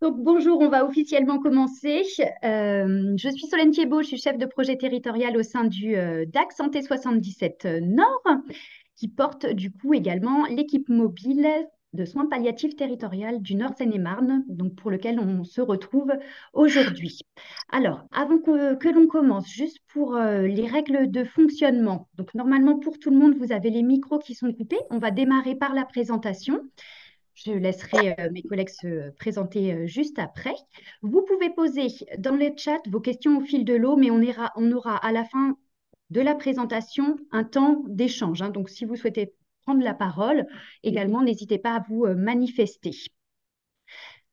Donc, bonjour, on va officiellement commencer. Je suis Solène Thiebaud, je suis chef de projet territorial au sein du DAC Santé 77 Nord, qui porte du coup également l'équipe mobile de soins palliatifs territorial du Nord Seine-et-Marne, donc pour lequel on se retrouve aujourd'hui. Alors, avant que l'on commence, juste pour les règles de fonctionnement, donc normalement pour tout le monde, vous avez les micros qui sont coupés. On va démarrer par la présentation. Je laisserai mes collègues se présenter juste après. Vous pouvez poser dans le chat vos questions au fil de l'eau, mais on aura à la fin de la présentation un temps d'échange, hein. Donc, si vous souhaitez prendre la parole, également, n'hésitez pas à vous manifester.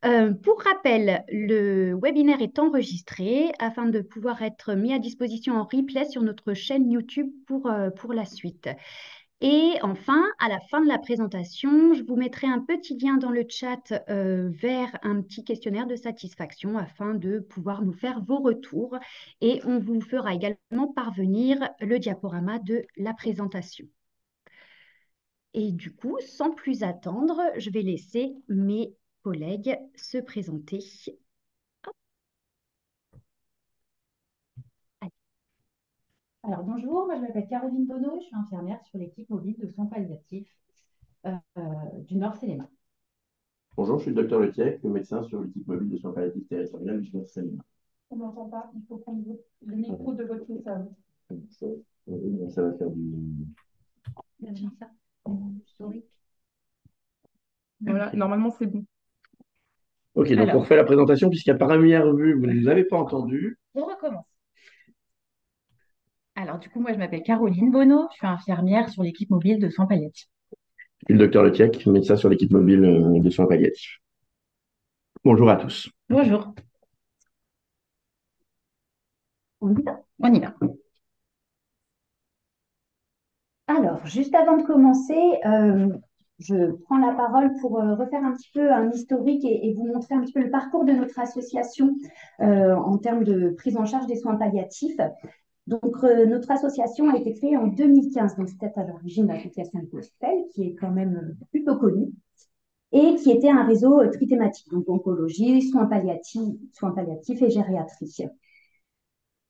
Pour rappel, le webinaire est enregistré afin de pouvoir être mis à disposition en replay sur notre chaîne YouTube pour la suite. Et enfin, à la fin de la présentation, je vous mettrai un petit lien dans le chat vers un petit questionnaire de satisfaction afin de pouvoir nous faire vos retours. Et on vous fera également parvenir le diaporama de la présentation. Et du coup, sans plus attendre, je vais laisser mes collègues se présenter. Alors bonjour, moi je m'appelle Caroline Bonneau, je suis infirmière sur l'équipe mobile de soins palliatifs du Nord Séléma. Bonjour, je suis le docteur Letiec, médecin sur l'équipe mobile de soins palliatifs territoriales du Nord-Seine. On n'entend pas, il faut prendre le micro de votre téléphone. Ça va faire du... Voilà, normalement c'est bon. Ok, donc on Alors, refait la présentation puisqu'à première vue, vous ne nous avez pas entendu. on recommence. Alors du coup, moi je m'appelle Caroline Bonneau, je suis infirmière sur l'équipe mobile de soins palliatifs. Je suis le docteur Letiec, médecin sur l'équipe mobile de soins palliatifs. Bonjour à tous. Bonjour. On y va. On y va. Alors, juste avant de commencer, je prends la parole pour refaire un petit peu un historique et vous montrer un petit peu le parcours de notre association en termes de prise en charge des soins palliatifs. Donc, notre association a été créée en 2015, donc c'était à l'origine l'association Gospel, qui est quand même plutôt connue, et qui était un réseau trithématique, donc oncologie, soins palliatifs et gériatrie.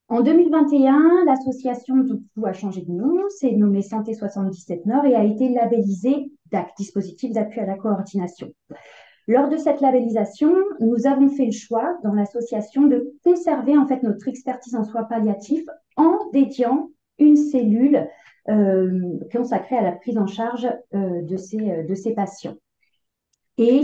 En 2021, l'association du coup a changé de nom, s'est nommée Santé 77 Nord et a été labellisée DAC, dispositif d'appui à la coordination. Lors de cette labellisation, nous avons fait le choix dans l'association de conserver en fait notre expertise en soins palliatifs en dédiant une cellule consacrée à la prise en charge de ces patients. Et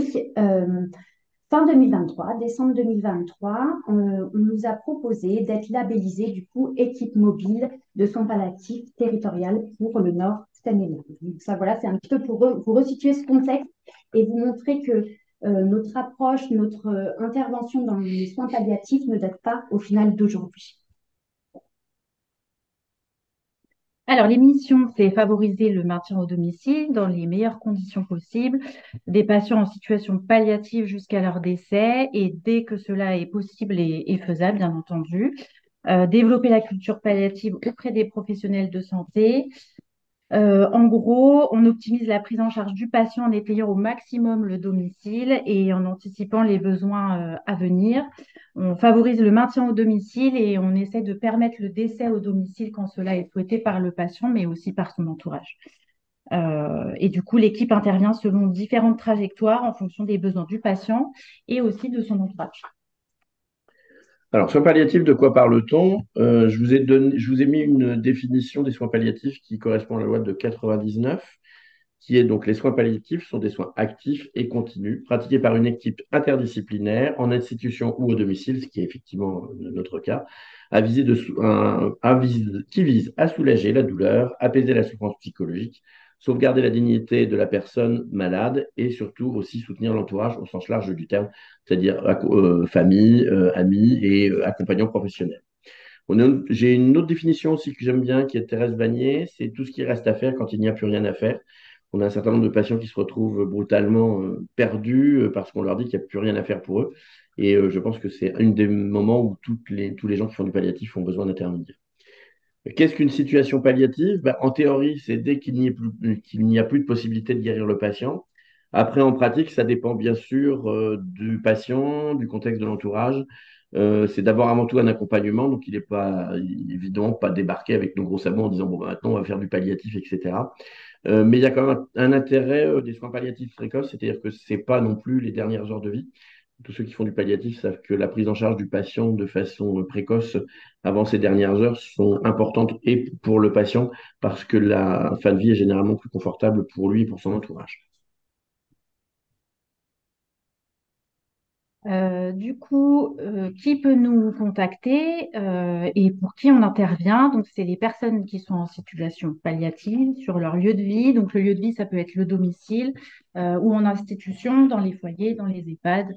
fin 2023, décembre 2023, on nous a proposé d'être labellisé du coup équipe mobile de soins palliatifs territorial pour le Nord Seine-et-Marne. Donc ça, voilà, c'est un petit peu pour vous resituer ce contexte et vous montrer que notre approche, notre intervention dans les soins palliatifs ne date pas au final d'aujourd'hui. Alors, les missions, c'est favoriser le maintien au domicile dans les meilleures conditions possibles des patients en situation palliative jusqu'à leur décès et dès que cela est possible et faisable, bien entendu. Développer la culture palliative auprès des professionnels de santé. En gros, on optimise la prise en charge du patient en étayant au maximum le domicile et en anticipant les besoins à venir. On favorise le maintien au domicile et on essaie de permettre le décès au domicile quand cela est souhaité par le patient, mais aussi par son entourage. Et du coup, l'équipe intervient selon différentes trajectoires en fonction des besoins du patient et aussi de son entourage. Alors, soins palliatifs, de quoi parle-t-on? Je vous ai mis une définition des soins palliatifs qui correspond à la loi de 99, qui est donc les soins palliatifs sont des soins actifs et continus, pratiqués par une équipe interdisciplinaire en institution ou au domicile, ce qui est effectivement notre cas, qui vise à soulager la douleur, apaiser la souffrance psychologique, sauvegarder la dignité de la personne malade et surtout aussi soutenir l'entourage au sens large du terme, c'est-à-dire famille, amis et accompagnants professionnels. J'ai une autre définition aussi que j'aime bien, qui est Thérèse Vanier, c'est tout ce qui reste à faire quand il n'y a plus rien à faire. On a un certain nombre de patients qui se retrouvent brutalement perdus parce qu'on leur dit qu'il n'y a plus rien à faire pour eux. Et je pense que c'est un des moments où tous les gens qui font du palliatif ont besoin d'intervenir. Qu'est-ce qu'une situation palliative? En théorie, c'est dès qu'il n'y a plus de possibilité de guérir le patient. Après, en pratique, ça dépend bien sûr du patient, du contexte de l'entourage. C'est d'abord avant tout un accompagnement, donc il n'est pas évidemment pas débarquer avec nos gros sabots en disant bon, bah, maintenant on va faire du palliatif, etc. Mais il y a quand même un intérêt des soins palliatifs précoces, c'est-à-dire que ce n'est pas non plus les dernières heures de vie. Tous ceux qui font du palliatif savent que la prise en charge du patient de façon précoce avant ces dernières heures sont importantes et pour le patient parce que la fin de vie est généralement plus confortable pour lui et pour son entourage. Du coup, qui peut nous contacter et pour qui on intervient? Donc, c'est les personnes qui sont en situation palliative sur leur lieu de vie. Donc, le lieu de vie, ça peut être le domicile ou en institution, dans les foyers, dans les EHPAD.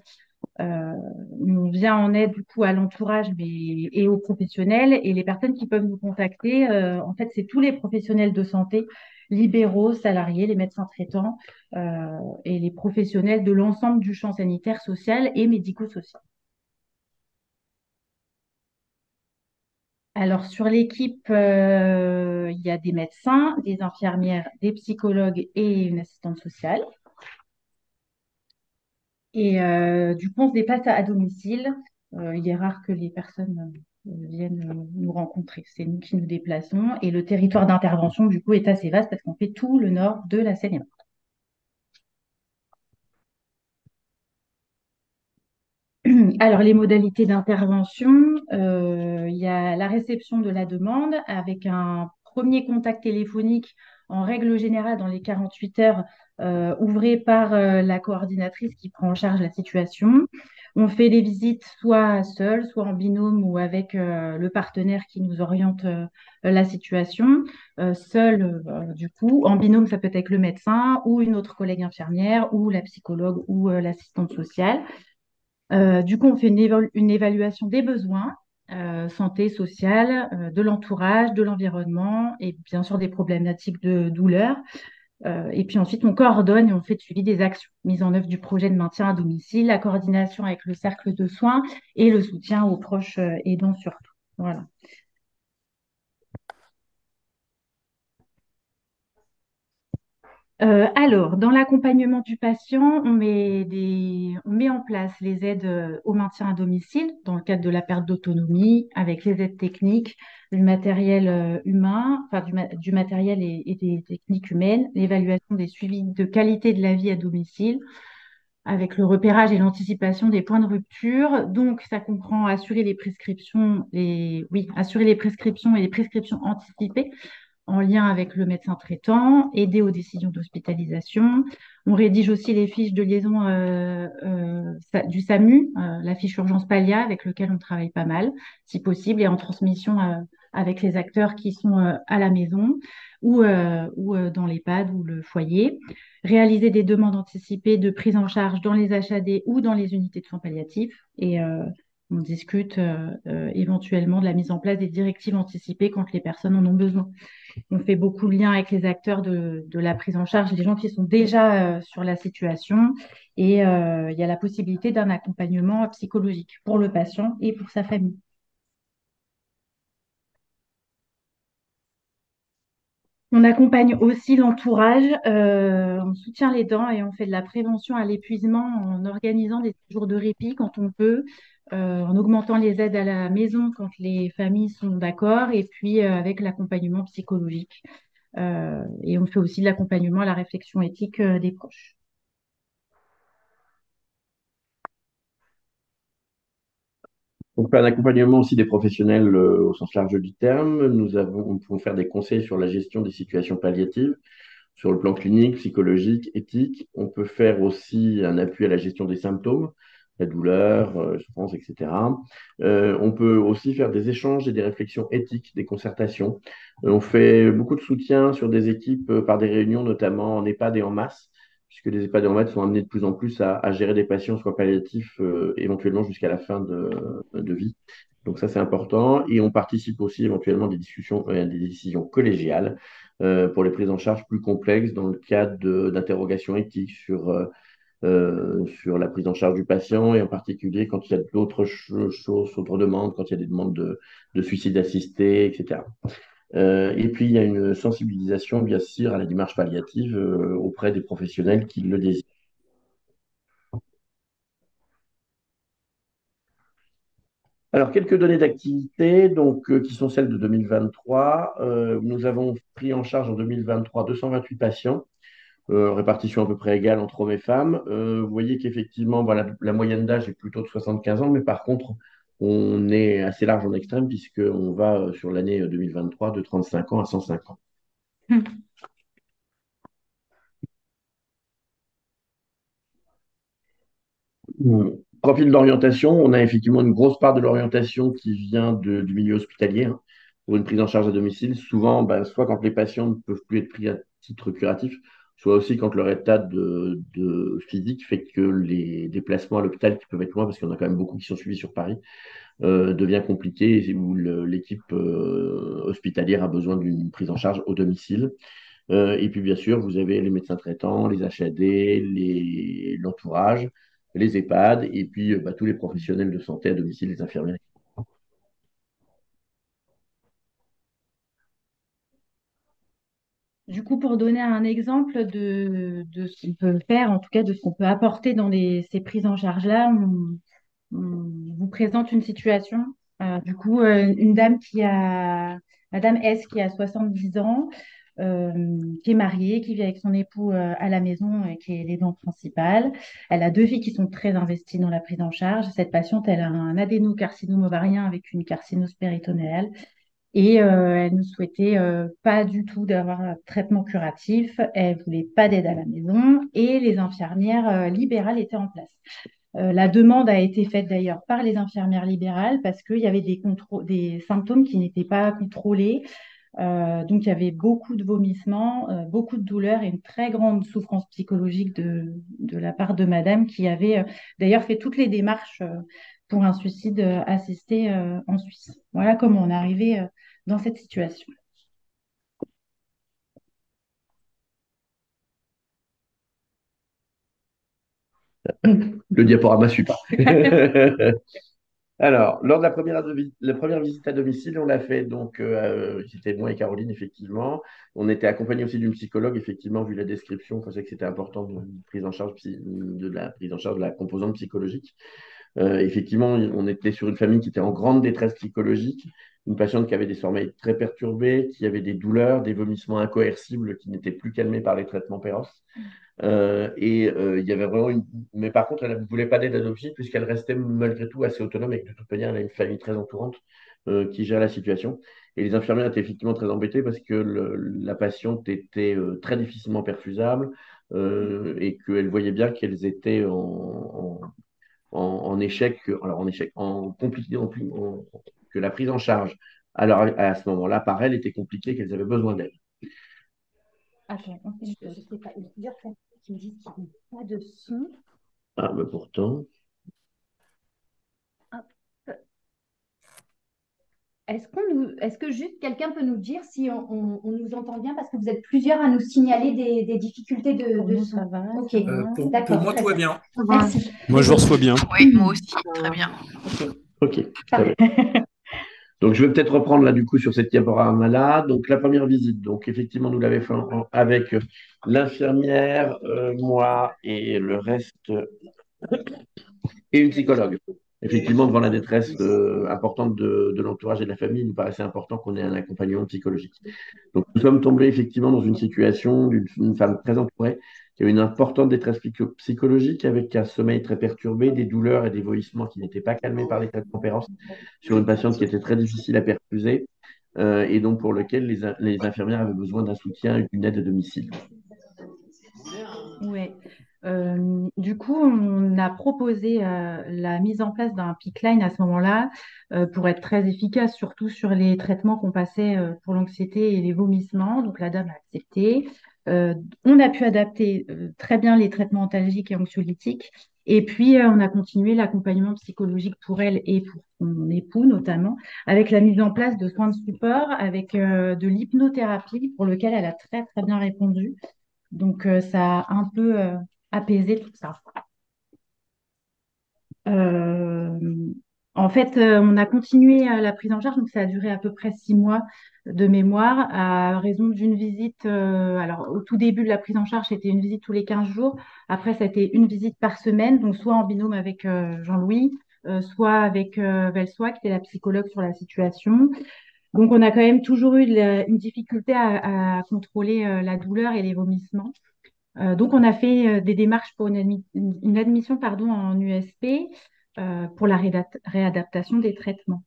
Euh, on vient en aide du coup à l'entourage et aux professionnels. Et les personnes qui peuvent nous contacter, en fait, c'est tous les professionnels de santé, libéraux, salariés, les médecins traitants et les professionnels de l'ensemble du champ sanitaire, social et médico-social. Alors, sur l'équipe, il y a des médecins, des infirmières, des psychologues et une assistante sociale. Et du coup, on se déplace à domicile. Il est rare que les personnes viennent nous rencontrer. C'est nous qui nous déplaçons. Et le territoire d'intervention, du coup, est assez vaste parce qu'on fait tout le nord de la Seine-et-Marne. Alors, les modalités d'intervention, il y a la réception de la demande avec un premier contact téléphonique en règle générale dans les 48 heures ouvré par la coordinatrice qui prend en charge la situation. On fait des visites soit seul, soit en binôme ou avec le partenaire qui nous oriente la situation. Seul, du coup, en binôme, ça peut être avec le médecin ou une autre collègue infirmière ou la psychologue ou l'assistante sociale. Du coup, on fait une évaluation des besoins, santé, sociale, de l'entourage, de l'environnement et bien sûr des problématiques de douleur. Et puis ensuite, on coordonne et on fait le suivi des actions, mise en œuvre du projet de maintien à domicile, la coordination avec le cercle de soins et le soutien aux proches aidants surtout. Voilà. Alors, dans l'accompagnement du patient, on met en place les aides au maintien à domicile dans le cadre de la perte d'autonomie, avec les aides techniques, du matériel humain, enfin du matériel et des techniques humaines, l'évaluation des suivis de qualité de la vie à domicile, avec le repérage et l'anticipation des points de rupture. Donc, ça comprend assurer les prescriptions, assurer les prescriptions et les prescriptions anticipées en lien avec le médecin traitant, aider aux décisions d'hospitalisation. On rédige aussi les fiches de liaison du SAMU, la fiche urgence Pallia, avec lequel on travaille pas mal, si possible, et en transmission avec les acteurs qui sont à la maison ou dans l'EHPAD ou le foyer. Réaliser des demandes anticipées de prise en charge dans les HAD ou dans les unités de soins palliatifs. Et on discute éventuellement de la mise en place des directives anticipées quand les personnes en ont besoin. On fait beaucoup de liens avec les acteurs de la prise en charge, les gens qui sont déjà sur la situation. Et il y a la possibilité d'un accompagnement psychologique pour le patient et pour sa famille. On accompagne aussi l'entourage, on soutient les dents et on fait de la prévention à l'épuisement en organisant des jours de répit quand on peut, en augmentant les aides à la maison quand les familles sont d'accord et puis avec l'accompagnement psychologique. Et on fait aussi de l'accompagnement à la réflexion éthique des proches. On fait un accompagnement aussi des professionnels au sens large du terme. Nous pouvons faire des conseils sur la gestion des situations palliatives, sur le plan clinique, psychologique, éthique. On peut faire aussi un appui à la gestion des symptômes, la douleur, souffrance, etc. On peut aussi faire des échanges et des réflexions éthiques, des concertations. On fait beaucoup de soutien sur des équipes par des réunions, notamment en EHPAD et en masse, puisque les EHPAD et en masse sont amenés de plus en plus à gérer des patients, soit palliatifs, éventuellement jusqu'à la fin de vie. Donc ça, c'est important. Et on participe aussi éventuellement à des discussions, des décisions collégiales pour les prises en charge plus complexes dans le cadre d'interrogations éthiques sur la prise en charge du patient et en particulier quand il y a d'autres choses, d'autres demandes, quand il y a des demandes de suicide assisté, etc. Et puis, il y a une sensibilisation, bien sûr, à la démarche palliative auprès des professionnels qui le désirent. Alors, quelques données d'activité, donc, qui sont celles de 2023. Nous avons pris en charge en 2023 228 patients, répartition à peu près égale entre hommes et femmes. Vous voyez qu'effectivement, voilà, la moyenne d'âge est plutôt de 75 ans, mais par contre, on est assez large en extrême puisqu'on va sur l'année 2023 de 35 ans à 105 ans. Profil d'orientation, on a effectivement une grosse part de l'orientation qui vient du milieu hospitalier, hein, pour une prise en charge à domicile. Souvent, bah, soit quand les patients ne peuvent plus être pris à titre curatif, soit aussi quand leur état de physique fait que les déplacements à l'hôpital, qui peuvent être loin, parce qu'il y en a quand même beaucoup qui sont suivis sur Paris, devient compliqué et où l'équipe hospitalière a besoin d'une prise en charge au domicile. Et puis, bien sûr, vous avez les médecins traitants, les HAD, l'entourage, les EHPAD, et puis bah, tous les professionnels de santé à domicile, les infirmières. Du coup, pour donner un exemple de ce qu'on peut faire, en tout cas de ce qu'on peut apporter dans ces prises en charge-là, on vous présente une situation. Une dame Madame S qui a 70 ans, qui est mariée, qui vit avec son époux à la maison et qui est l'aidant principal. Elle a deux filles qui sont très investies dans la prise en charge. Cette patiente, elle a un adénocarcinome ovarien avec une carcinose péritonéale. Et elle ne souhaitait pas du tout d'avoir un traitement curatif. Elle voulait pas d'aide à la maison et les infirmières libérales étaient en place. La demande a été faite d'ailleurs par les infirmières libérales parce qu'il y avait des symptômes qui n'étaient pas contrôlés. Donc, il y avait beaucoup de vomissements, beaucoup de douleurs et une très grande souffrance psychologique de la part de madame qui avait d'ailleurs fait toutes les démarches pour un suicide assisté en Suisse. Voilà comment on est arrivé dans cette situation. Le diaporama ne suit pas. Alors, lors de la première visite à domicile, on l'a fait, donc, c'était moi et Caroline, effectivement. On était accompagné aussi d'une psychologue, effectivement, vu la description, on pensait que c'était important de la prise en charge de la composante psychologique. Effectivement, on était sur une famille qui était en grande détresse psychologique, une patiente qui avait des sommeils très perturbés, qui avait des douleurs, des vomissements incoercibles qui n'étaient plus calmés par les traitements Péros. Il y avait vraiment une. Mais par contre, elle ne voulait pas d'aide à domicile puisqu'elle restait malgré tout assez autonome et que de toute manière, elle a une famille très entourante qui gère la situation. Et les infirmières étaient effectivement très embêtées parce que la patiente était très difficilement perfusable et qu'elles voyaient bien qu'elles étaient en échec, alors en échec, en compliqué, que la prise en charge alors à ce moment-là, par elles, était compliquée, qu'elles avaient besoin d'aide. Attends, je ne sais pas. Il y a plusieurs personnes qui me disent qu'il n'y a pas de son. Ah, mais pourtant. Hop. Est-ce que juste quelqu'un peut nous dire si on nous entend bien parce que vous êtes plusieurs à nous signaler des difficultés de Nous, son. ça va, Ok, ça va. Pour d'accord, moi, très tout va bien. bien. Merci. Moi, je vous reçois bien. Oui, moi aussi, très bien. Ok, Ok, très bien. parfait. Donc, je vais peut-être reprendre là, du coup, sur cette diaporama-là. Donc, la première visite, donc, effectivement, nous l'avons fait avec l'infirmière, moi et le reste, et une psychologue. Effectivement, devant la détresse importante de l'entourage et de la famille, il nous paraissait important qu'on ait un accompagnement psychologique. Donc, nous sommes tombés effectivement dans une situation d'une femme très entourée, qui avait une importante détresse psychologique, avec un sommeil très perturbé, des douleurs et des vomissements qui n'étaient pas calmés par les traitements Péros, sur une patiente qui était très difficile à perfuser, et donc pour lequel les infirmières avaient besoin d'un soutien et d'une aide à domicile. Ouais. Du coup, on a proposé la mise en place d'un pipeline à ce moment-là pour être très efficace, surtout sur les traitements qu'on passait pour l'anxiété et les vomissements. Donc, la dame a accepté. On a pu adapter très bien les traitements antalgiques et anxiolytiques. Et puis, on a continué l'accompagnement psychologique pour elle et pour son époux notamment, avec la mise en place de soins de support, avec de l'hypnothérapie pour lequel elle a très, très bien répondu. Donc, ça a un peu apaisé tout ça. Euh, En fait, on a continué la prise en charge, donc ça a duré à peu près 6 mois de mémoire, à raison d'une visite. Alors, au tout début de la prise en charge, c'était une visite tous les 15 jours. Après, ça a été une visite par semaine, donc soit en binôme avec Jean-Louis, soit avec Velsois, qui était la psychologue sur la situation. Donc, on a quand même toujours eu une difficulté à contrôler la douleur et les vomissements. Donc, on a fait des démarches pour une admission pardon, en USP pour la réadaptation des traitements.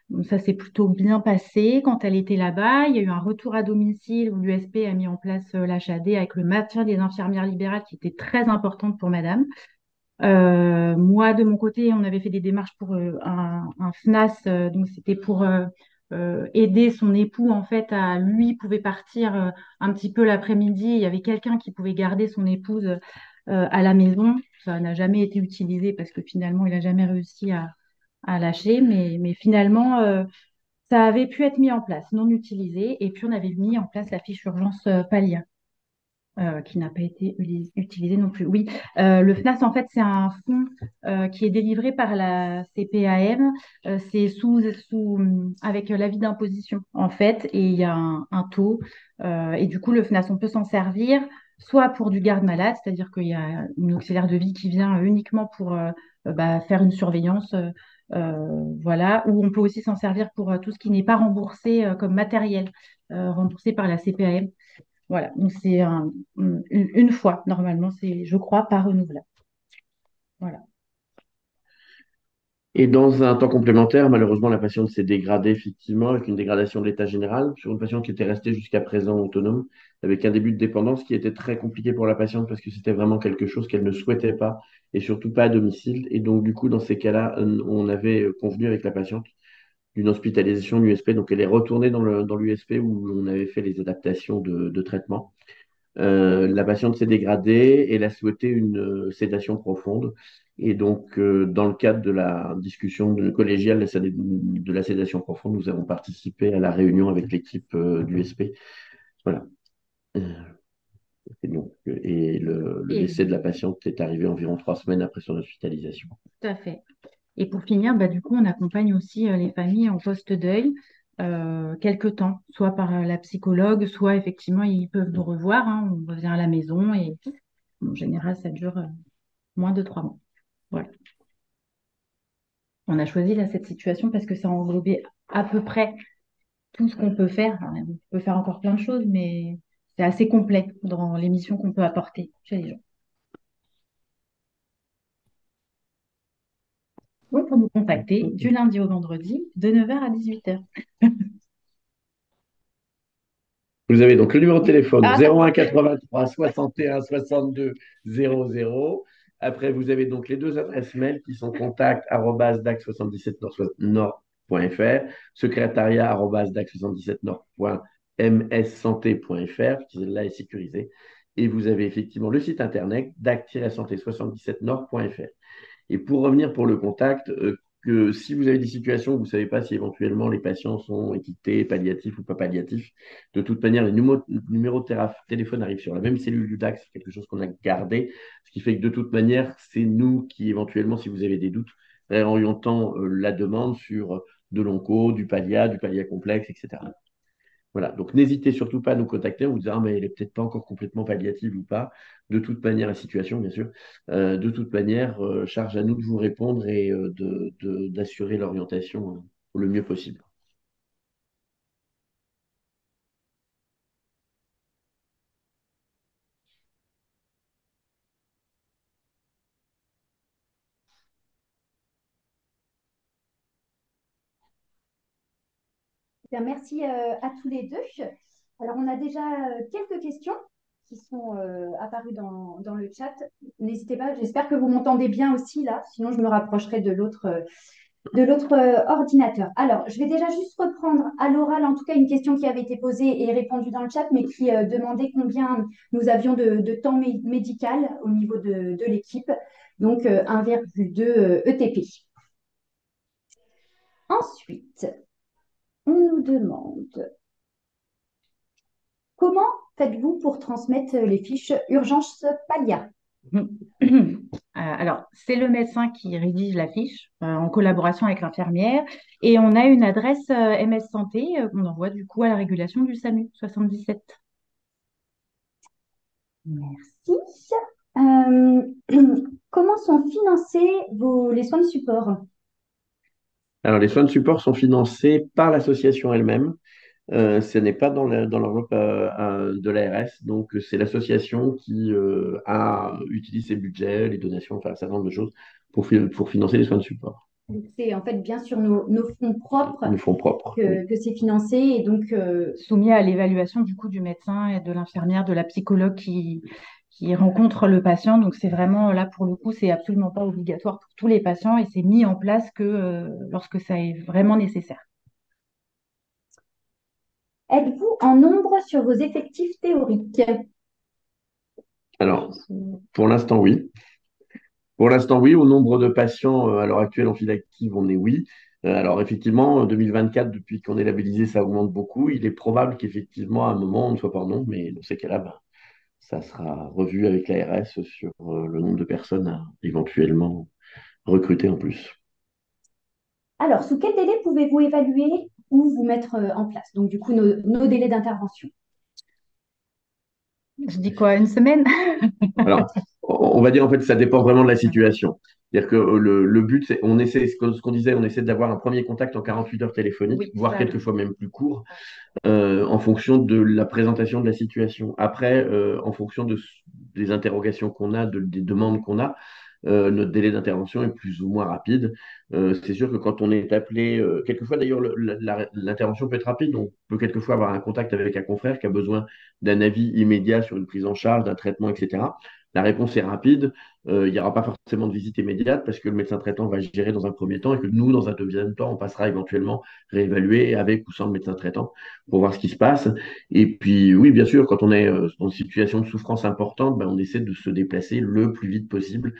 Donc, ça s'est plutôt bien passé. Quand elle était là-bas, il y a eu un retour à domicile où l'USP a mis en place l'HAD avec le maintien des infirmières libérales qui était très importante pour madame. Moi, de mon côté, on avait fait des démarches pour un FNAS, donc c'était pour aider son époux, en fait, lui pouvait partir un petit peu l'après-midi. Il y avait quelqu'un qui pouvait garder son épouse à la maison. Ça n'a jamais été utilisé parce que finalement, il n'a jamais réussi à lâcher, mais finalement, ça avait pu être mis en place, non utilisé. Et puis, on avait mis en place la fiche urgence Palia qui n'a pas été utilisé non plus. Oui, le FNAS, en fait, c'est un fonds qui est délivré par la CPAM. C'est avec l'avis d'imposition, en fait, et il y a un taux. Et du coup, le FNAS, on peut s'en servir soit pour du garde-malade, c'est-à-dire qu'il y a une auxiliaire de vie qui vient uniquement pour faire une surveillance. Voilà, ou on peut aussi s'en servir pour tout ce qui n'est pas remboursé comme matériel, remboursé par la CPAM. Voilà, donc c'est une fois, normalement, c'est, je crois, pas renouvelable. Voilà. Et dans un temps complémentaire, malheureusement, la patiente s'est dégradée effectivement avec une dégradation de l'état général sur une patiente qui était restée jusqu'à présent autonome, avec un début de dépendance qui était très compliqué pour la patiente parce que c'était vraiment quelque chose qu'elle ne souhaitait pas et surtout pas à domicile. Et donc, du coup, dans ces cas-là, on avait convenu avec la patiente d'une hospitalisation de l'USP. Donc, elle est retournée dans l'USP où on avait fait les adaptations de traitement. La patiente s'est dégradée et elle a souhaité une sédation profonde. Et donc, dans le cadre de la discussion collégiale de la sédation profonde, nous avons participé à la réunion avec l'équipe du SP. Voilà. Euh, et le Et décès de la patiente est arrivé environ 3 semaines après son hospitalisation. tout à fait. Et pour finir, du coup, on accompagne aussi les familles en post-deuil quelque temps, soit par la psychologue, soit effectivement, ils peuvent nous revoir, hein, on revient à la maison et en général, ça dure moins de 3 mois. Voilà. On a choisi là, cette situation parce que ça englobait à peu près tout ce qu'on peut faire. Enfin, on peut faire encore plein de choses, mais c'est assez complet dans les missions qu'on peut apporter chez les gens. Donc, pour nous contacter du lundi au vendredi, de 9h à 18h. Vous avez donc le numéro de téléphone Ah, 01 83 61 62 00. Après, vous avez donc les deux adresses mail qui sont contact@dac77nord.fr, secrétariat@dac77nord.mssanté.fr, qui là est sécurisé. Et vous avez effectivement le site internet dac-santé77nord.fr. Et pour revenir pour le contact, que si vous avez des situations où vous ne savez pas si éventuellement les patients sont étiquetés palliatifs ou pas palliatifs, de toute manière, les numéros de téléphone arrivent sur la même cellule du DAC, c'est quelque chose qu'on a gardé, ce qui fait que de toute manière, c'est nous qui éventuellement, si vous avez des doutes, réorientons la demande sur de l'onco, du pallia complexe, etc. Voilà, donc n'hésitez surtout pas à nous contacter en vous disant, ah, mais elle est peut-être pas encore complètement palliative ou pas. De toute manière, la situation, bien sûr, de toute manière, charge à nous de vous répondre et d'assurer l'orientation le mieux possible. Bien, merci à tous les deux. Alors, on a déjà quelques questions qui sont apparues dans le chat. N'hésitez pas, j'espère que vous m'entendez bien aussi là, sinon je me rapprocherai de l'autre ordinateur. Alors, je vais déjà juste reprendre à l'oral, en tout cas, une question qui avait été posée et répondue dans le chat, mais qui demandait combien nous avions de temps médical au niveau de l'équipe. Donc, 1,2 ETP. Ensuite, on nous demande comment faites-vous pour transmettre les fiches urgence Palia? Alors, c'est le médecin qui rédige la fiche en collaboration avec l'infirmière et on a une adresse MS Santé qu'on envoie du coup à la régulation du SAMU 77. Merci. Comment sont financés les soins de support? Alors, les soins de support sont financés par l'association elle-même. Ce n'est pas dans l'enveloppe de l'ARS. Donc, c'est l'association qui utilise ses budgets, les donations, enfin, un certain nombre de choses pour financer les soins de support. Donc, c'est en fait bien sur nos fonds propres Nos fonds propres. Oui. que c'est financé et donc Soumis à l'évaluation du coup du médecin et de l'infirmière, de la psychologue qui rencontre le patient. Donc c'est vraiment là pour le coup, c'est absolument pas obligatoire pour tous les patients et c'est mis en place que lorsque ça est vraiment nécessaire. êtes-vous en nombre sur vos effectifs théoriques? Alors, pour l'instant, oui. Pour l'instant, oui. Au nombre de patients à l'heure actuelle en file active, on est oui. Alors, effectivement, en 2024, depuis qu'on est labellisé, ça augmente beaucoup. Il est probable qu'effectivement, à un moment, on ne soit pas en nombre, mais dans ces cas-là, ben, ça sera revu avec l'ARS sur le nombre de personnes à éventuellement recruter en plus. Alors, sous quel délai pouvez-vous évaluer ou vous mettre en place? Donc, du coup, nos délais d'intervention. Je dis quoi, une semaine? Alors, on va dire en fait, ça dépend vraiment de la situation. C'est-à-dire que le but, c'est, on essaie, ce qu'on disait, on essaie d'avoir un premier contact en 48 heures téléphoniques, Oui, voire ça, oui. quelquefois même plus court, en fonction de la présentation de la situation. Après, en fonction des interrogations qu'on a, des demandes qu'on a, notre délai d'intervention est plus ou moins rapide. C'est sûr que quand on est appelé, quelquefois d'ailleurs, l'intervention peut être rapide. On peut quelquefois avoir un contact avec un confrère qui a besoin d'un avis immédiat sur une prise en charge, d'un traitement, etc. La réponse est rapide. Il n'y aura pas forcément de visite immédiate parce que le médecin traitant va gérer dans un premier temps et que nous, dans un deuxième temps, on passera éventuellement réévaluer avec ou sans le médecin traitant pour voir ce qui se passe. Et puis, oui, bien sûr, quand on est dans une situation de souffrance importante, ben, on essaie de se déplacer le plus vite possible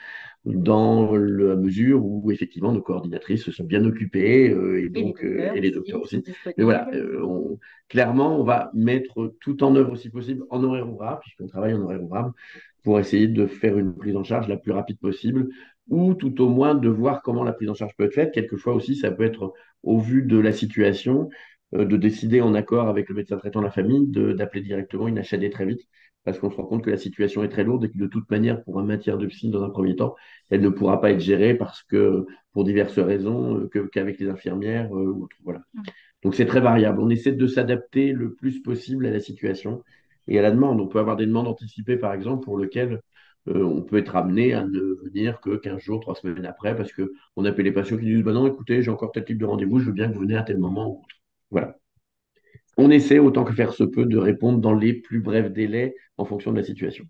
dans la mesure où, effectivement, nos coordinatrices se sont bien occupées et les docteurs sont aussi. Mais voilà, disponibles. clairement, on va mettre tout en œuvre aussi possible en horaire ouvrable, puisqu'on travaille en horaire ouvrable, pour essayer de faire une prise en charge la plus rapide possible ou tout au moins de voir comment la prise en charge peut être faite. Quelquefois aussi, ça peut être au vu de la situation de décider en accord avec le médecin traitant de la famille d'appeler directement une HAD très vite, parce qu'on se rend compte que la situation est très lourde et que de toute manière, pour un matière de psy dans un premier temps, elle ne pourra pas être gérée parce que, pour diverses raisons, qu'avec les infirmières ou autres. Voilà. Donc c'est très variable. On essaie de s'adapter le plus possible à la situation et à la demande. On peut avoir des demandes anticipées, par exemple, pour lesquelles on peut être amené à ne venir que 15 jours, 3 semaines après, parce qu'on appelle les patients qui disent bah non, écoutez, j'ai encore tel type de rendez-vous, je veux bien que vous venez à tel moment. Voilà. On essaie autant que faire se peut de répondre dans les plus brefs délais en fonction de la situation.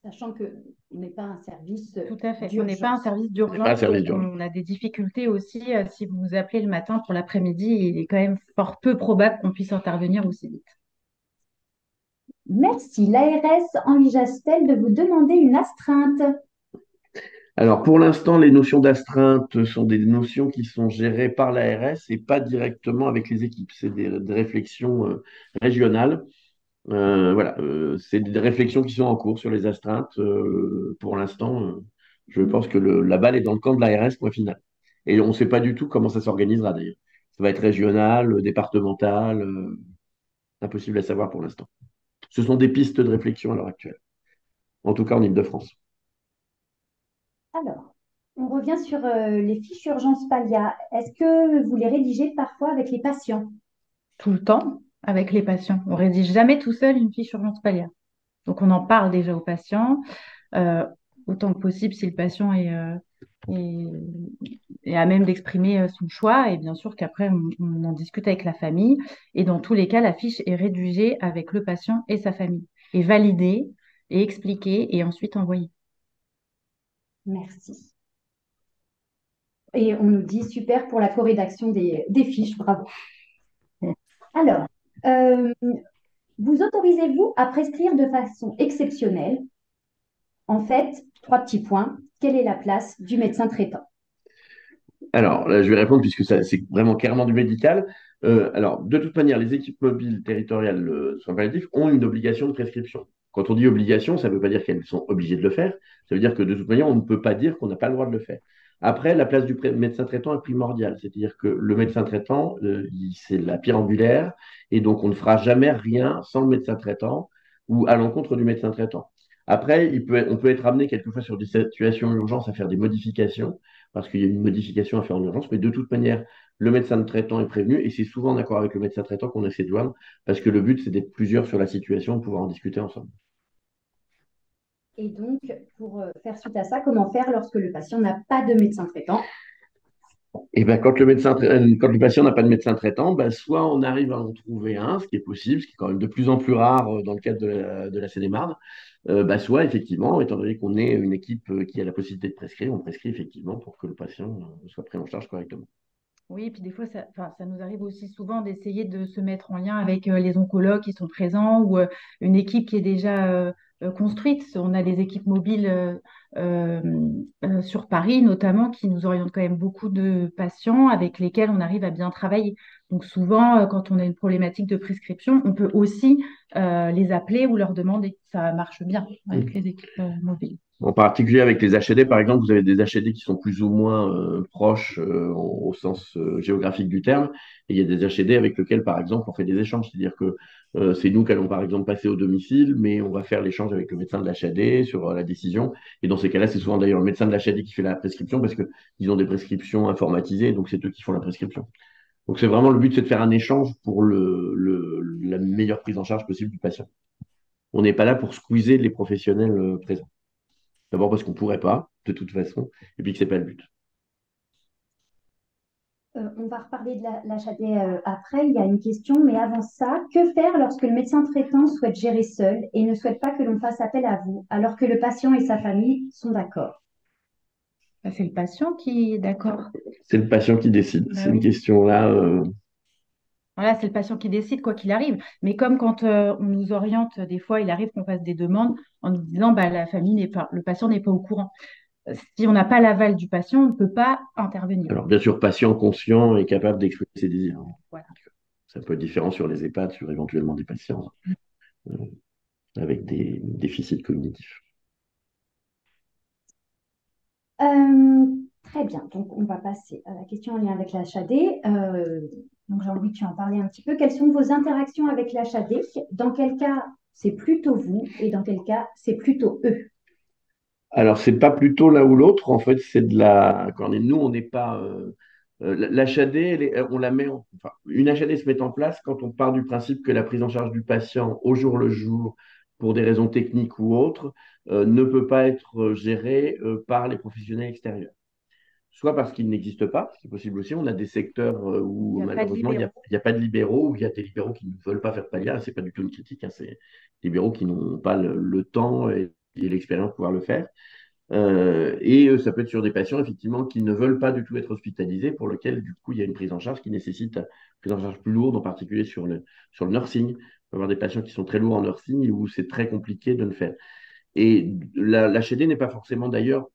Sachant qu'on n'est pas un service Tout à fait. On n'est pas un d'urgence. service On n'est d'urgence, pas un service donc d'urgence. on a des difficultés aussi. Si vous vous appelez le matin pour l'après-midi, il est quand même fort peu probable qu'on puisse intervenir aussi vite. Merci. L'ARS envisage-t-elle de vous demander une astreinte? Alors, pour l'instant, les notions d'astreinte sont des notions qui sont gérées par l'ARS et pas directement avec les équipes. C'est des réflexions régionales. Voilà, c'est des réflexions qui sont en cours sur les astreintes. Pour l'instant, je pense que la balle est dans le camp de l'ARS, point final. Et on ne sait pas du tout comment ça s'organisera d'ailleurs. Ça va être régional, départemental, impossible à savoir pour l'instant. Ce sont des pistes de réflexion à l'heure actuelle, en tout cas en Ile-de-France. Alors, on revient sur les fiches urgence Palia. Est-ce que vous les rédigez parfois avec les patients? Tout le temps avec les patients. On rédige jamais tout seul une fiche urgence palliaire. Donc on en parle déjà aux patients, euh, autant que possible si le patient est, est à même d'exprimer son choix. Et bien sûr qu'après, on en discute avec la famille. Et dans tous les cas, la fiche est rédigée avec le patient et sa famille, et validée, et expliquée, et ensuite envoyée. Merci. Et on nous dit super pour la co-rédaction des fiches, bravo. Alors, euh, vous autorisez-vous à prescrire de façon exceptionnelle? En fait, trois petits points. Quelle est la place du médecin traitant? Alors, là, je vais répondre puisque c'est vraiment clairement du médical. Alors, de toute manière, les équipes mobiles territoriales soins palliatifs ont une obligation de prescription. Quand on dit obligation, ça ne veut pas dire qu'elles sont obligées de le faire. Ça veut dire que de toute manière, on ne peut pas dire qu'on n'a pas le droit de le faire. Après, la place du médecin traitant est primordiale. C'est-à-dire que le médecin traitant, c'est la pierre angulaire, et donc on ne fera jamais rien sans le médecin traitant ou à l'encontre du médecin traitant. Après, on peut être amené quelquefois sur des situations d'urgence à faire des modifications, parce qu'il y a une modification à faire en urgence, mais de toute manière, le médecin traitant est prévenu, et c'est souvent en accord avec le médecin traitant qu'on essaie de joindre, parce que le but, c'est d'être plusieurs sur la situation, de pouvoir en discuter ensemble. Et donc, pour faire suite à ça, comment faire lorsque le patient n'a pas de médecin traitant? Et ben, quand le patient n'a pas de médecin traitant, ben, soit on arrive à en trouver un, ce qui est possible, ce qui est quand même de plus en plus rare dans le cadre de la Seine-et-Marne, ben, soit effectivement, étant donné qu'on est une équipe qui a la possibilité de prescrire, on prescrit effectivement pour que le patient soit pris en charge correctement. Oui, et puis des fois, ça nous arrive aussi souvent d'essayer de se mettre en lien avec les oncologues qui sont présents ou une équipe qui est déjà construite. On a des équipes mobiles euh, sur Paris, notamment, qui nous orientent quand même beaucoup de patients avec lesquels on arrive à bien travailler. Donc souvent, quand on a une problématique de prescription, on peut aussi les appeler ou leur demander. Ça marche bien avec les équipes mobiles. En particulier avec les HAD, par exemple, vous avez des HAD qui sont plus ou moins proches au sens géographique du terme, et il y a des HAD avec lesquels, par exemple, on fait des échanges. C'est-à-dire que c'est nous qui allons, par exemple, passer au domicile, mais on va faire l'échange avec le médecin de l'HAD sur la décision. Et dans ces cas-là, c'est souvent d'ailleurs le médecin de l'HAD qui fait la prescription parce qu'ils ont des prescriptions informatisées, donc c'est eux qui font la prescription. Donc c'est vraiment le but, c'est de faire un échange pour la meilleure prise en charge possible du patient. On n'est pas là pour squeezer les professionnels présents. D'abord parce qu'on ne pourrait pas, de toute façon, et puis que ce n'est pas le but. On va reparler de l'HAD après. Il y a une question, mais avant ça, que faire lorsque le médecin traitant souhaite gérer seul et ne souhaite pas que l'on fasse appel à vous, alors que le patient et sa famille sont d'accord? Bah, c'est le patient qui est d'accord. C'est le patient qui décide. Bah C'est une oui. question là. Voilà, c'est le patient qui décide quoi qu'il arrive. Mais comme quand on nous oriente, des fois, il arrive qu'on fasse des demandes en nous disant bah, la famille n'est pas, le patient n'est pas au courant. Si on n'a pas l'aval du patient, on ne peut pas intervenir. Alors, bien sûr, patient conscient et capable d'exprimer ses désirs. Voilà. Ça peut être différent sur les EHPAD, sur éventuellement des patients euh, avec des déficits cognitifs. Euh, Très bien, donc on va passer à la question en lien avec l'HAD. Donc Jean-Louis, tu en parlais un petit peu. Quelles sont vos interactions avec l'HAD? Dans quel cas c'est plutôt vous et dans quel cas c'est plutôt eux? Alors, c'est pas plutôt l'un ou l'autre. En fait, c'est de la. Quand nous, on n'est pas. L'HAD, on la met. Enfin, une HAD se met en place quand on part du principe que la prise en charge du patient au jour le jour, pour des raisons techniques ou autres, ne peut pas être gérée par les professionnels extérieurs. Soit parce qu'il n'existe pas, c'est possible aussi. On a des secteurs Il où n'y a pas de malheureusement libéraux. il y a pas de libéraux, ou il y a des libéraux qui ne veulent pas faire de palliat. C'est pas du tout une critique, hein, c'est des libéraux qui n'ont pas le temps et l'expérience pour pouvoir le faire. Ça peut être sur des patients, effectivement, qui ne veulent pas du tout être hospitalisés, pour lesquels, du coup, il y a une prise en charge qui nécessite une prise en charge plus lourde, en particulier sur le nursing. On peut avoir des patients qui sont très lourds en nursing où c'est très compliqué de le faire. Et l'HD n'est pas forcément d'ailleurs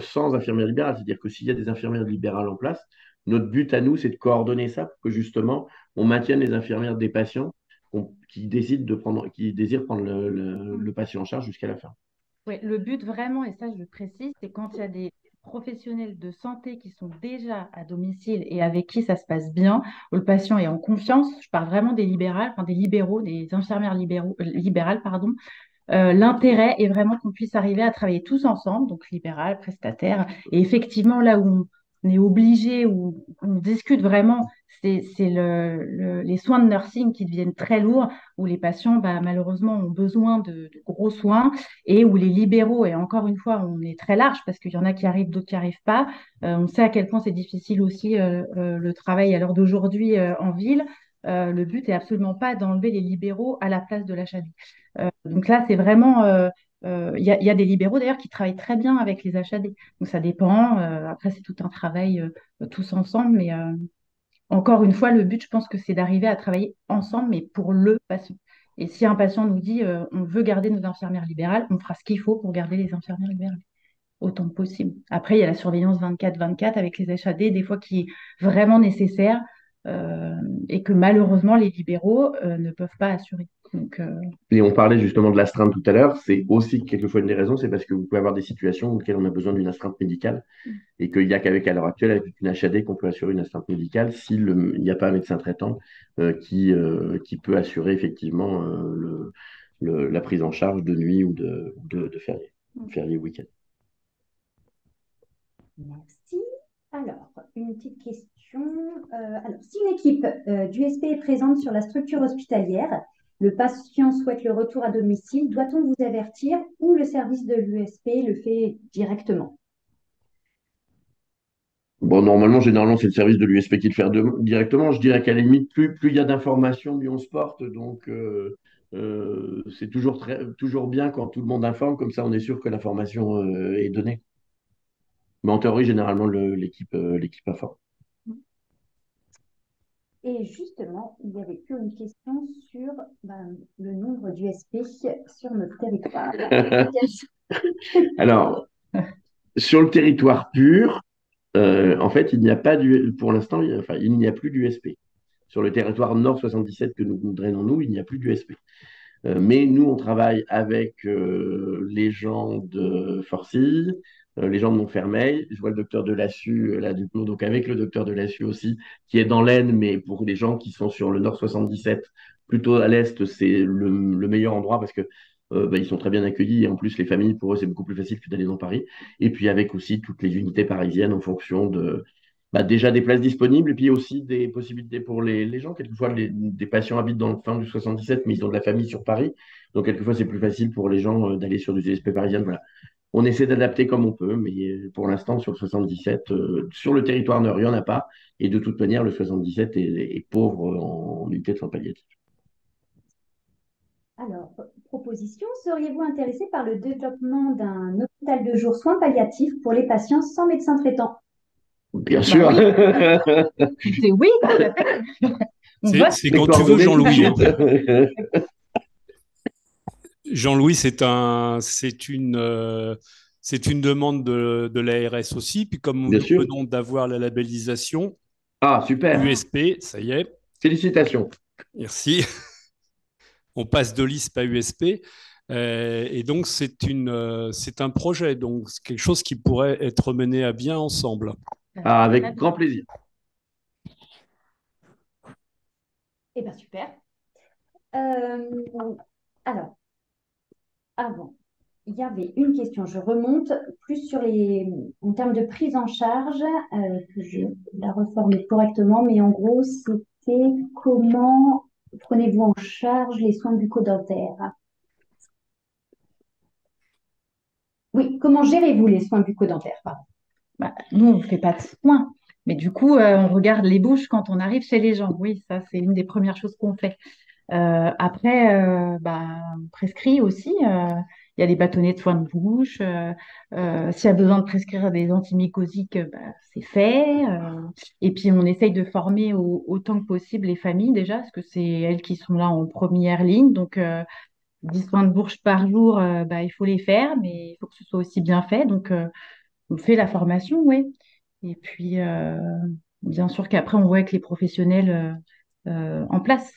sans infirmière libérale. C'est-à-dire que s'il y a des infirmières libérales en place, notre but à nous, c'est de coordonner ça pour que justement, on maintienne les infirmières des patients qui désirent prendre le patient en charge jusqu'à la fin. Ouais, le but vraiment, et ça je le précise, c'est quand il y a des professionnels de santé qui sont déjà à domicile et avec qui ça se passe bien, où le patient est en confiance, je parle vraiment des libérales, enfin des libéraux, des infirmières libérales, pardon. L'intérêt est vraiment qu'on puisse arriver à travailler tous ensemble, donc libéral, prestataire, et effectivement là où on est obligé, où on discute vraiment, c'est les soins de nursing qui deviennent très lourds, où les patients, bah, malheureusement, ont besoin de gros soins, et où les libéraux, et encore une fois, on est très large, parce qu'il y en a qui arrivent, d'autres qui n'arrivent pas. On sait à quel point c'est difficile aussi le travail à l'heure d'aujourd'hui en ville. Le but est absolument pas d'enlever les libéraux à la place de l'HAD. Donc là, c'est vraiment, il y a des libéraux d'ailleurs qui travaillent très bien avec les HAD. Donc ça dépend. Après, c'est tout un travail tous ensemble. Mais encore une fois, le but, je pense que c'est d'arriver à travailler ensemble, mais pour le patient. Et si un patient nous dit on veut garder nos infirmières libérales, on fera ce qu'il faut pour garder les infirmières libérales autant que possible. Après, il y a la surveillance 24/24 avec les HAD, des fois qui est vraiment nécessaire euh, et que malheureusement les libéraux ne peuvent pas assurer. Donc, Et on parlait justement de l'astreinte tout à l'heure, c'est aussi quelquefois une des raisons, c'est parce que vous pouvez avoir des situations dans lesquelles on a besoin d'une astreinte médicale et qu'il n'y a qu'avec à l'heure actuelle, avec une HAD, qu'on peut assurer une astreinte médicale s'il n'y a pas un médecin traitant qui peut assurer effectivement la prise en charge de nuit ou de Mm. férié week-end. Merci. Alors, une petite question. Alors, si une équipe d'USP est présente sur la structure hospitalière, le patient souhaite le retour à domicile, doit-on vous avertir ou le service de l'USP le fait directement? Bon, normalement, généralement, c'est le service de l'USP qui le fait directement. Je dirais qu'à la limite, plus il y a d'informations, mieux on se porte. Donc, c'est toujours bien quand tout le monde informe, comme ça, on est sûr que l'information est donnée. Mais en théorie, généralement, l'équipe informe. Et justement, il y avait plus une question sur le nombre d'USP sur notre territoire. Alors, sur le territoire pur, en fait, il n'y a pas pour l'instant, enfin, il n'y a plus d'USP. Sur le territoire Nord 77 que nous drainons, nous, il n'y a plus d'USP. Mais nous, on travaille avec les gens de Forcy, les gens de Montfermeil. Je vois le docteur Delassus là, du coup, donc avec le docteur Delassus aussi, qui est dans l'Aisne, mais pour les gens qui sont sur le Nord 77, plutôt à l'Est, c'est le meilleur endroit parce que ils sont très bien accueillis et en plus, les familles, pour eux, c'est beaucoup plus facile que d'aller dans Paris. Et puis avec aussi toutes les unités parisiennes en fonction déjà des places disponibles et puis aussi des possibilités pour les gens. Quelquefois, des patients habitent dans le fin du 77, mais ils ont de la famille sur Paris. Donc, quelquefois, c'est plus facile pour les gens d'aller sur du GSP parisien. Voilà. On essaie d'adapter comme on peut, mais pour l'instant, sur le 77, sur le territoire nord, il n'y en a pas. Et de toute manière, le 77 est pauvre en unité de soins palliatifs. Alors, proposition, seriez-vous intéressé par le développement d'un hôpital de jour soins palliatifs pour les patients sans médecin traitant? Bien Bah sûr. oui, écoutez, oui, tout à fait. On vote. C'est Les quand tu veux, coordonnées tout de Jean-Louis, hein. suite. Jean-Louis, c'est une demande de l'ARS aussi. Puis comme Bien nous sûr. venons d'avoir la labellisation Ah, super. USP, ça y est, Félicitations. merci. On passe de l'ISP à USP. Et donc, c'est un projet, donc c'est quelque chose qui pourrait être mené à bien ensemble. Ah, avec grand plaisir. Eh bien, super. Alors, avant, il y avait une question. Je remonte plus en termes de prise en charge, que je la reforme correctement, mais en gros, c'était comment prenez-vous en charge les soins bucco-dentaires? Oui, comment gérez-vous les soins bucco-dentaires, pardon. Bah, nous, on ne fait pas de soins. Mais du coup, on regarde les bouches quand on arrive chez les gens. Oui, ça, c'est une des premières choses qu'on fait. Après, on prescrit aussi. Il y a des bâtonnets de soins de bouche. S'il y a besoin de prescrire des antimycosiques, c'est fait. Et puis, on essaye de former autant que possible les familles déjà, parce que c'est elles qui sont là en première ligne. Donc, 10 soins de bouche par jour, il faut les faire, mais il faut que ce soit aussi bien fait. Donc, on fait la formation, oui. Et puis, bien sûr qu'après, on voit avec les professionnels en place.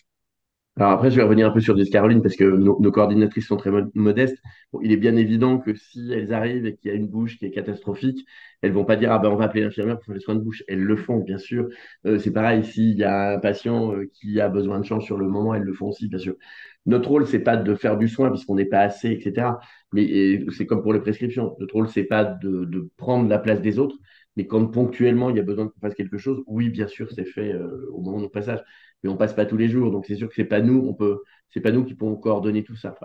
Alors après, je vais revenir un peu sur Jess Caroline parce que nos coordinatrices sont très modestes. Bon, il est bien évident que si elles arrivent et qu'il y a une bouche qui est catastrophique, elles vont pas dire ah ben on va appeler l'infirmière pour faire les soins de bouche. Elles le font bien sûr. C'est pareil s'il y a un patient qui a besoin de chance sur le moment, elles le font aussi bien sûr. Notre rôle c'est pas de faire du soin puisqu'on n'est pas assez etc. Mais c'est comme pour les prescriptions. Notre rôle c'est pas de prendre la place des autres. Mais quand ponctuellement il y a besoin qu'on fasse quelque chose, oui, bien sûr, c'est fait au moment de notre passage mais on passe pas tous les jours. Donc c'est sûr que c'est pas nous qui pouvons coordonner tout ça,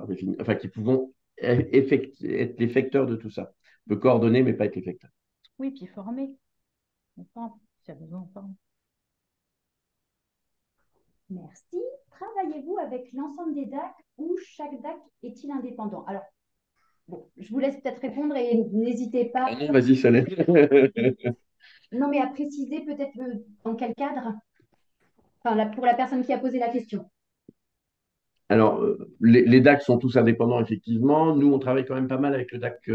enfin qui pouvons être l'effecteur de tout ça. On peut coordonner, mais pas être l'effecteur. Oui, puis former. On forme. S'il y a besoin, on forme. Merci. Travaillez-vous avec l'ensemble des DAC ou chaque DAC est-il indépendant? Alors, bon, je vous laisse peut-être répondre et n'hésitez pas. Ah non, vas-y, Solène. Non, mais à préciser peut-être dans quel cadre, enfin, pour la personne qui a posé la question. Alors, les DAC sont tous indépendants, effectivement. Nous, on travaille quand même pas mal avec le DAC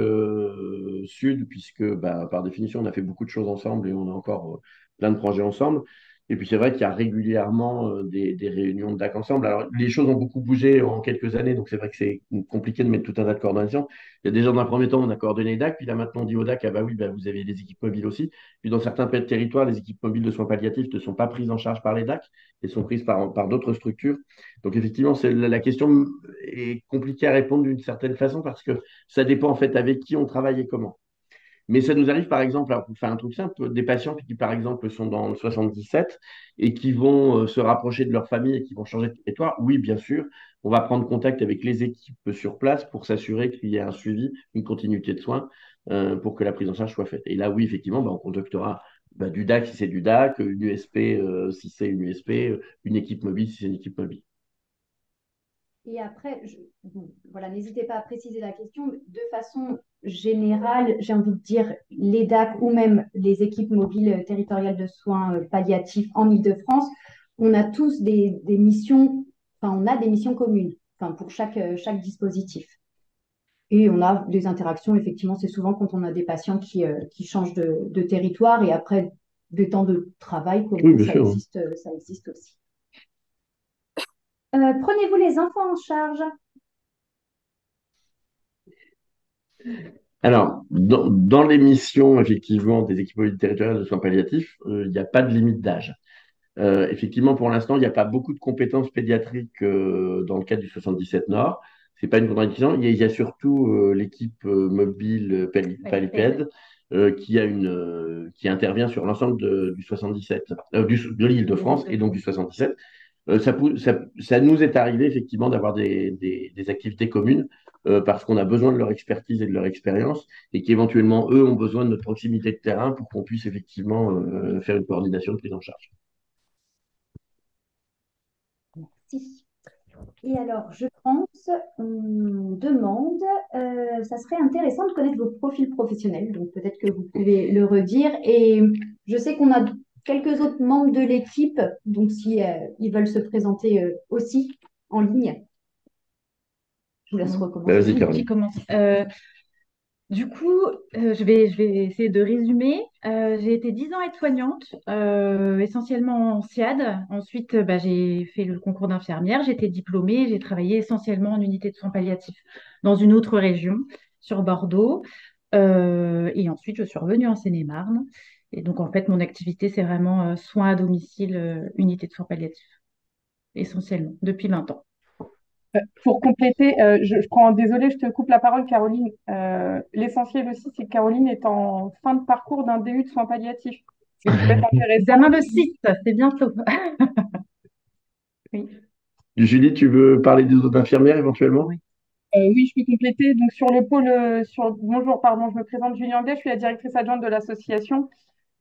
Sud, puisque par définition, on a fait beaucoup de choses ensemble et on a encore plein de projets ensemble. Et puis c'est vrai qu'il y a régulièrement des réunions de DAC ensemble. Alors les choses ont beaucoup bougé en quelques années, donc c'est vrai que c'est compliqué de mettre tout un tas de coordination. Il y a déjà dans un premier temps, on a coordonné les DAC, puis là maintenant on dit aux DAC, ah bah oui, bah, vous avez des équipes mobiles aussi. Puis dans certains territoires, les équipes mobiles de soins palliatifs ne sont pas prises en charge par les DAC et sont prises par d'autres structures. Donc effectivement, la question est compliquée à répondre d'une certaine façon parce que ça dépend en fait avec qui on travaille et comment. Mais ça nous arrive, par exemple, alors, pour faire un truc simple, des patients qui, par exemple, sont dans le 77 et qui vont se rapprocher de leur famille et qui vont changer de territoire. Oui, bien sûr, on va prendre contact avec les équipes sur place pour s'assurer qu'il y ait un suivi, une continuité de soins pour que la prise en charge soit faite. Et là, oui, effectivement, bah, on contactera du DAC si c'est du DAC, une USP si c'est une USP, une équipe mobile si c'est une équipe mobile. Et après, bon, voilà, n'hésitez pas à préciser la question. De façon générale, j'ai envie de dire les DAC ou même les équipes mobiles territoriales de soins palliatifs en Île-de-France, on a tous des missions, enfin, on a des missions communes, enfin, pour chaque dispositif. Et on a des interactions, effectivement, c'est souvent quand on a des patients qui changent de territoire et après des temps de travail Oui, commun, bien sûr. ça existe aussi. Prenez-vous les enfants en charge? Alors, dans les missions, effectivement, des équipes mobiles territoriales de soins palliatifs, il n'y a pas de limite d'âge. Effectivement, pour l'instant, il n'y a pas beaucoup de compétences pédiatriques dans le cadre du 77 Nord. C'est pas une contradiction. Il y a surtout l'équipe mobile Palipède qui intervient sur l'ensemble du 77, de l'Île-de-France et donc du 77. Ça nous est arrivé effectivement d'avoir des activités communes parce qu'on a besoin de leur expertise et de leur expérience et qu'éventuellement eux ont besoin de notre proximité de terrain pour qu'on puisse effectivement faire une coordination de prise en charge. Si. Et alors, je pense, on demande, ça serait intéressant de connaître vos profils professionnels, donc peut-être que vous pouvez le redire. Et je sais qu'on a quelques autres membres de l'équipe, donc si ils veulent se présenter aussi en ligne, je vous laisse Bah, recommencer. vas-y, Qui Caroline. commence? Du coup, je vais essayer de résumer. J'ai été 10 ans aide-soignante, essentiellement en SIAD. Ensuite, bah, j'ai fait le concours d'infirmière. J'ai été diplômée. J'ai travaillé essentiellement en unité de soins palliatifs dans une autre région, sur Bordeaux. Et ensuite, je suis revenue en Seine-et-Marne. Et donc, en fait, mon activité, c'est vraiment soins à domicile, unité de soins palliatifs, essentiellement, depuis 20 ans. Pour compléter, je prends, désolée, je te coupe la parole, Caroline. L'essentiel aussi, c'est que Caroline est en fin de parcours d'un DU de soins palliatifs. Ce qui peut être intéressant. Examen de 6, c'est bientôt. Oui. Julie, tu veux parler des autres infirmières éventuellement? Oui. Oui, je peux compléter. Donc, sur le pôle, bonjour, pardon, je me présente Julie Anglais, je suis la directrice adjointe de l'association,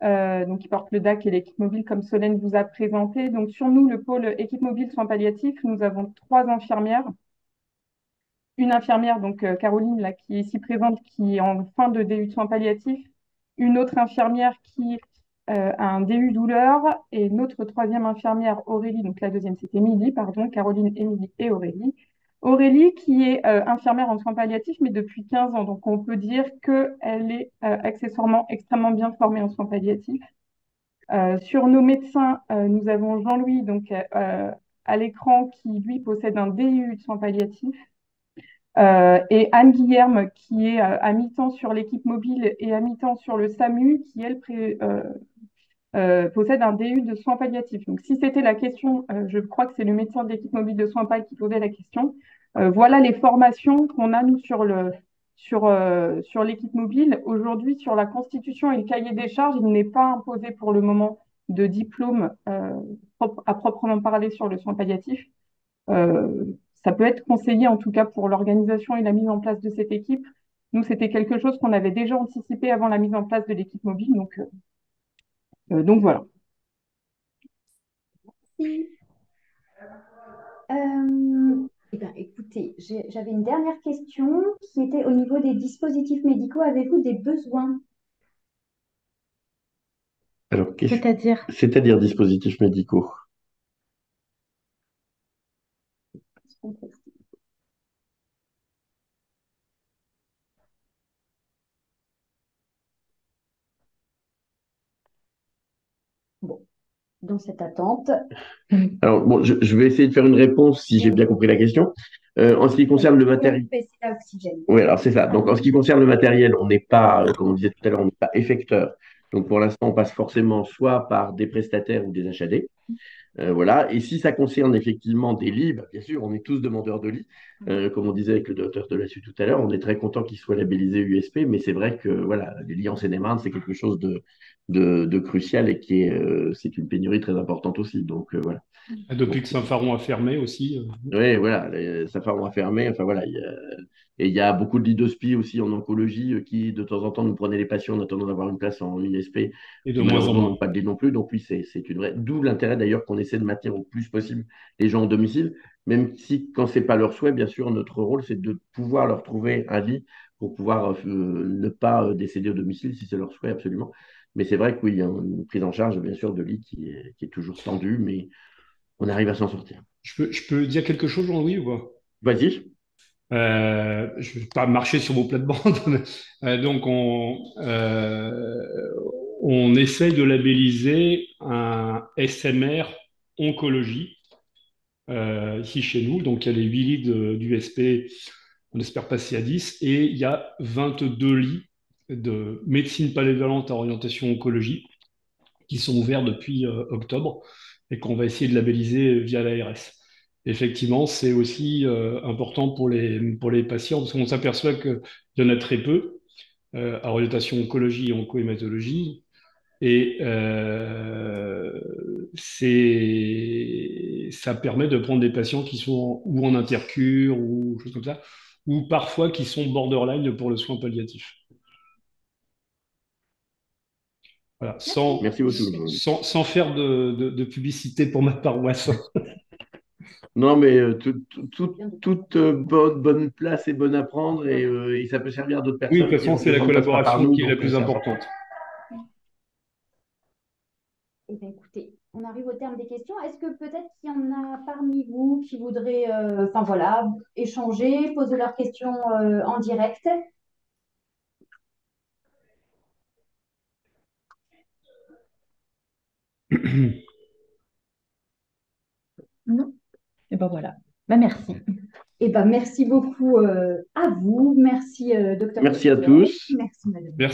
donc qui porte le DAC et l'équipe mobile, comme Solène vous a présenté. Donc, sur nous, le pôle équipe mobile soins palliatifs, nous avons 3 infirmières. Une infirmière, donc Caroline, là, qui est ici présente, qui est en fin de DU de soins palliatifs, une autre infirmière qui a un DU douleur, et notre troisième infirmière, Aurélie, donc la deuxième c'était Émilie, pardon, Caroline, Émilie et Aurélie. Aurélie qui est infirmière en soins palliatifs, mais depuis 15 ans, donc on peut dire qu'elle est accessoirement extrêmement bien formée en soins palliatifs. Sur nos médecins, nous avons Jean-Louis, donc à l'écran, qui lui possède un DU de soins palliatifs. Et Anne Guillerme, qui est à mi-temps sur l'équipe mobile et à mi-temps sur le SAMU, qui, elle, possède un DU de soins palliatifs. Donc, si c'était la question, je crois que c'est le médecin de l'équipe mobile de soins palliatifs qui posait la question. Voilà les formations qu'on a, nous, sur l'équipe mobile. Aujourd'hui, sur la constitution et le cahier des charges, il n'est pas imposé pour le moment de diplôme à proprement parler sur le soin palliatif. Euh, Ça peut être conseillé en tout cas pour l'organisation et la mise en place de cette équipe. Nous, c'était quelque chose qu'on avait déjà anticipé avant la mise en place de l'équipe mobile. Donc voilà. Si. Eh bien, écoutez, j'avais une dernière question qui était au niveau des dispositifs médicaux. Avez-vous des besoins? Alors, C'est-à-dire, c'est-à-dire dispositifs médicaux. Bon. dans cette attente. Alors, bon, je vais essayer de faire une réponse si j'ai bien compris la question. En ce qui concerne le matériel. Oui, alors c'est ça. Donc, en ce qui concerne le matériel, on n'est pas, comme on disait tout à l'heure, on n'est pas effecteur. Donc, pour l'instant, on passe forcément soit par des prestataires ou des HAD. Voilà. Et si ça concerne effectivement des lits, bah, bien sûr, on est tous demandeurs de lits. Comme on disait avec le docteur Delassus tout à l'heure, on est très content qu'ils soient labellisés USP, mais c'est vrai que voilà, les lits en Seine-et-Marne, c'est quelque chose de crucial et qui est, c'est une pénurie très importante aussi. Donc voilà. Depuis Donc, que Saint-Faron a fermé aussi. oui, voilà, ça fait on fermé. Enfin voilà, et il y a beaucoup de lits d'hospi aussi en oncologie qui, de temps en temps, nous prenaient les patients en attendant d'avoir une place en ISP, Et de qui moins en malheureusement moins. n'ont pas de lit non plus. Donc oui, c'est une vraie. D'où l'intérêt d'ailleurs qu'on essaie de maintenir au plus possible les gens en domicile, même si quand c'est pas leur souhait, bien sûr, notre rôle c'est de pouvoir leur trouver un lit pour pouvoir ne pas décéder au domicile si c'est leur souhait absolument. Mais c'est vrai que oui, il y a une prise en charge bien sûr de lit qui est toujours tendue, mais on arrive à s'en sortir. Je peux dire quelque chose, Jean-Louis, ou pas? Vas-y. Je ne vais pas marcher sur vos plates-bandes. Donc, on essaye de labelliser un SMR oncologie ici chez nous. Donc, il y a les 8 lits d'USP, on espère passer à 10, et il y a 22 lits de médecine polyvalente à orientation oncologie qui sont ouverts depuis octobre et qu'on va essayer de labelliser via l'ARS. Effectivement, c'est aussi important pour les patients parce qu'on s'aperçoit qu'il y en a très peu à orientation oncologie et oncohématologie. Et ça permet de prendre des patients qui sont ou en intercure ou choses comme ça, ou parfois qui sont borderline pour le soin palliatif. Voilà, Merci beaucoup. sans faire de publicité pour ma paroisse. Non, mais toute bonne place est bonne à prendre et ça peut servir à d'autres Oui, de personnes toute qui façon, c'est la éventuellement ne passent pas par collaboration nous, qui est la donc plus c'est important. importante. Eh bien, écoutez, on arrive au terme des questions. Est-ce que peut-être qu'il y en a parmi vous qui voudraient, enfin voilà, échanger, poser leurs questions en direct? Non. Et ben voilà. Ben merci. Eh ben, merci beaucoup à vous. Merci, docteur Merci à Courtois. tous. Merci, madame. Merci.